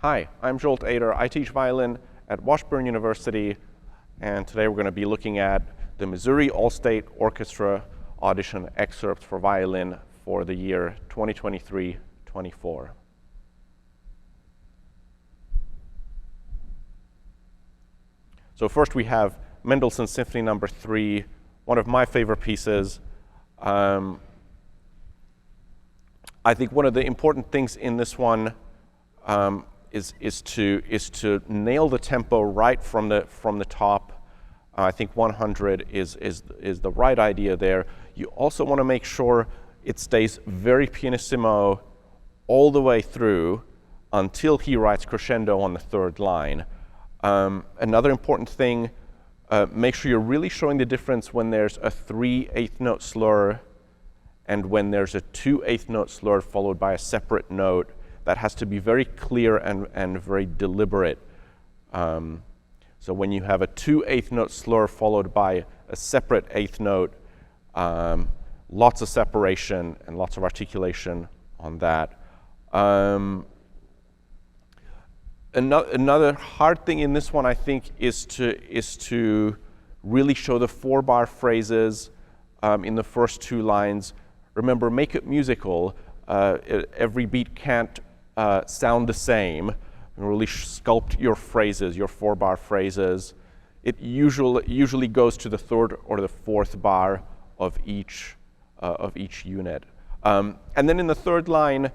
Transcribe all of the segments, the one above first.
Hi, I'm Zsolt Eder. I teach violin at Washburn University, and today we're going to be looking at the Missouri All-State Orchestra audition excerpts for violin for the year 2023-24. So first we have Mendelssohn Symphony No. 3, one of my favorite pieces. I think one of the important things in this one is to nail the tempo right from the top. I think 100 is the right idea there. You also want to make sure it stays very pianissimo all the way through until he writes crescendo on the third line. Another important thing, make sure you're really showing the difference when there's a 3/8 note slur and when there's a 2/8 note slur followed by a separate note. That has to be very clear and very deliberate. So when you have a 2/8 note slur followed by a separate 8th note, lots of separation and lots of articulation on that. Another hard thing in this one, I think, is to really show the 4-bar phrases in the first 2 lines. Remember, make it musical. Every beat can't sound the same. Really sculpt your phrases, your 4-bar phrases. It usually goes to the 3rd or the 4th bar of each unit. And then in the 3rd line,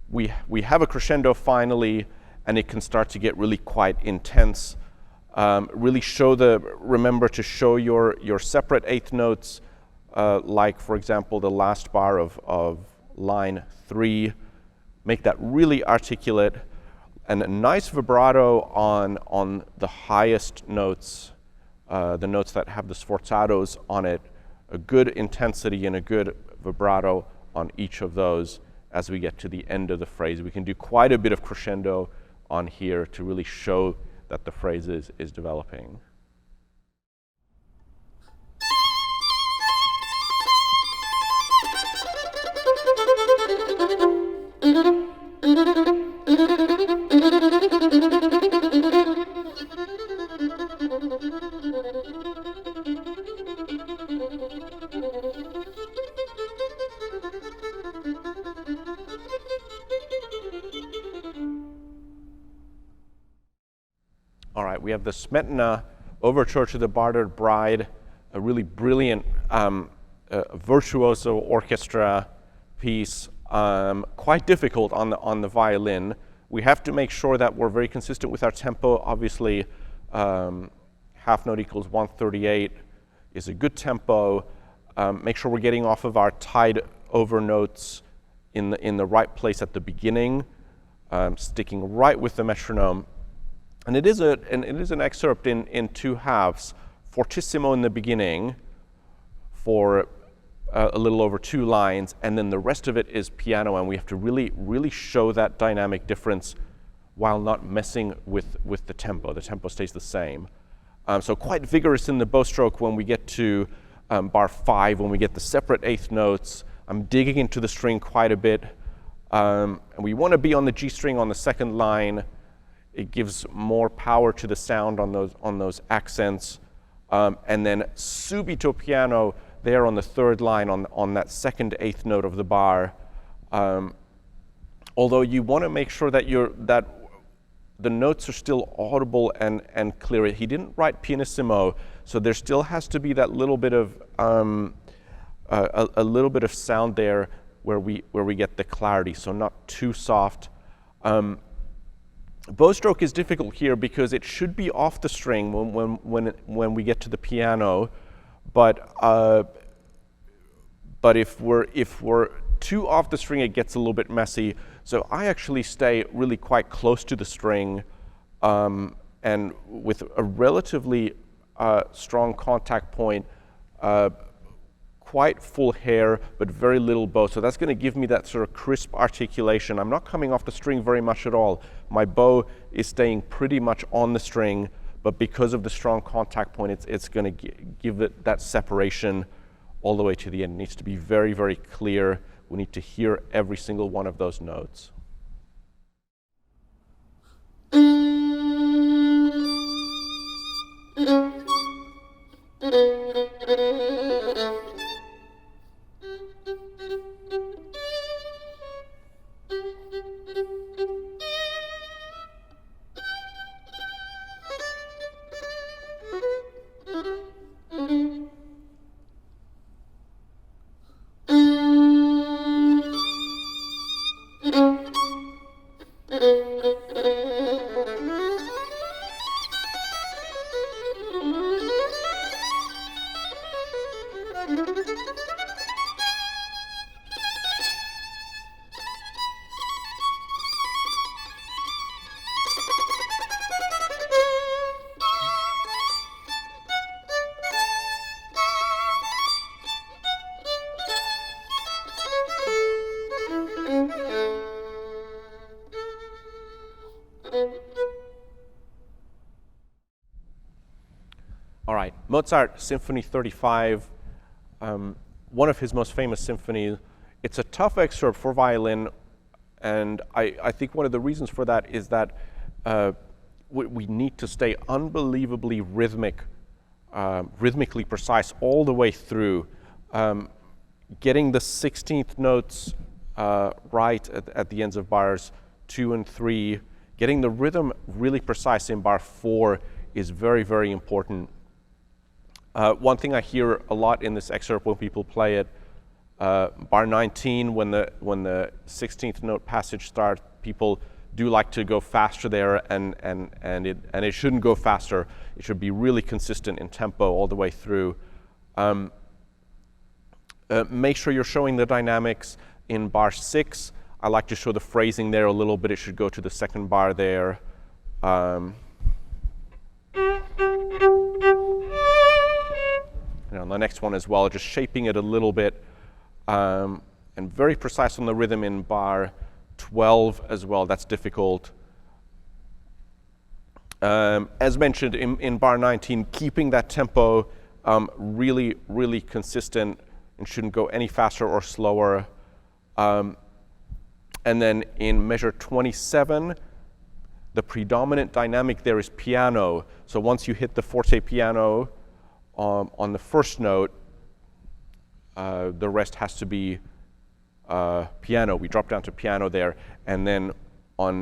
we have a crescendo finally, and it can start to get really quite intense. Really remember to show your separate 8th notes, like, for example, the last bar of line 3. Make that really articulate, and a nice vibrato on the highest notes, the notes that have the sforzatos on it, a good intensity and a good vibrato on each of those as we get to the end of the phrase. We can do quite a bit of crescendo on here to really show that the phrase is developing. All right, we have the Smetana Overture to the Bartered Bride, a really brilliant virtuoso orchestra piece, quite difficult on the violin. We have to make sure that we're very consistent with our tempo. Obviously, half note equals 138 is a good tempo. Make sure we're getting off of our tied over notes in the right place at the beginning, sticking right with the metronome. And it is an excerpt in 2 halves, fortissimo in the beginning for a little over 2 lines, and then the rest of it is piano, and we have to really show that dynamic difference while not messing with the tempo. The tempo stays the same. So quite vigorous in the bow stroke when we get to bar 5, when we get the separate 8th notes. I'm digging into the string quite a bit. And we want to be on the G string on the 2nd line. It gives more power to the sound on those accents. And then subito piano there on the 3rd line on that 2nd 8th note of the bar. Although you want to make sure that the notes are still audible and clear. He didn't write pianissimo, so there still has to be that little bit of a little bit of sound there where we get the clarity, so not too soft. Bow stroke is difficult here because it should be off the string when we get to the piano, but if we're too off the string, it gets a little bit messy. So I actually stay really quite close to the string, and with a relatively strong contact point, quite full hair, but very little bow. So that's going to give me that sort of crisp articulation. I'm not coming off the string very much at all. My bow is staying pretty much on the string, but because of the strong contact point, it's going to give it that separation all the way to the end. It needs to be very, very clear. We need to hear every single one of those notes. All right, Mozart, Symphony 35, one of his most famous symphonies. It's a tough excerpt for violin, and I think one of the reasons for that is that we need to stay unbelievably rhythmically precise all the way through. Getting the 16th notes right at the ends of bars 2 and 3, getting the rhythm really precise in bar 4 is very, very important. One thing I hear a lot in this excerpt when people play it, bar 19, when the 16th note passage starts, people do like to go faster there, and it shouldn't go faster. It should be really consistent in tempo all the way through. Make sure you're showing the dynamics in bar 6. I like to show the phrasing there a little bit. It should go to the second bar there. And on the next one as well, just shaping it a little bit, and very precise on the rhythm in bar 12 as well. That's difficult. As mentioned in bar 19, keeping that tempo really, really consistent and shouldn't go any faster or slower. And then in measure 27, the predominant dynamic there is piano. So once you hit the forte piano on the first note, the rest has to be piano. We drop down to piano there. And then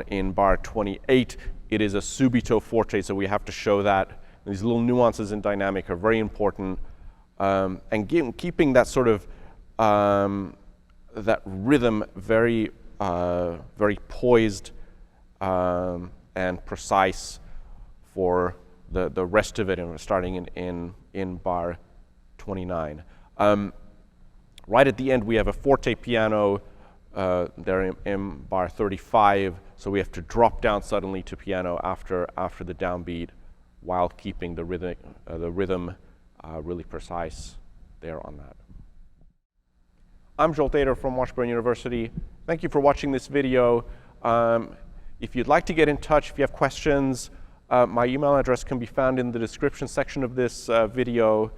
in bar 28, it is a subito forte, so we have to show that. These little nuances in dynamic are very important. And keeping that sort of that rhythm very poised and precise for the rest of it, and starting in bar 29. Right at the end, we have a forte piano there in bar 35, so we have to drop down suddenly to piano after the downbeat, while keeping the rhythm really precise there on that. I'm Zsolt Eder from Washburn University. Thank you for watching this video. If you'd like to get in touch, if you have questions, my email address can be found in the description section of this video.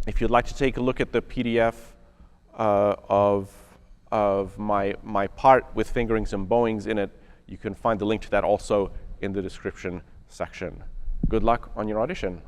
If you'd like to take a look at the PDF of my part with fingerings and bowings in it, you can find the link to that also in the description section. Good luck on your audition.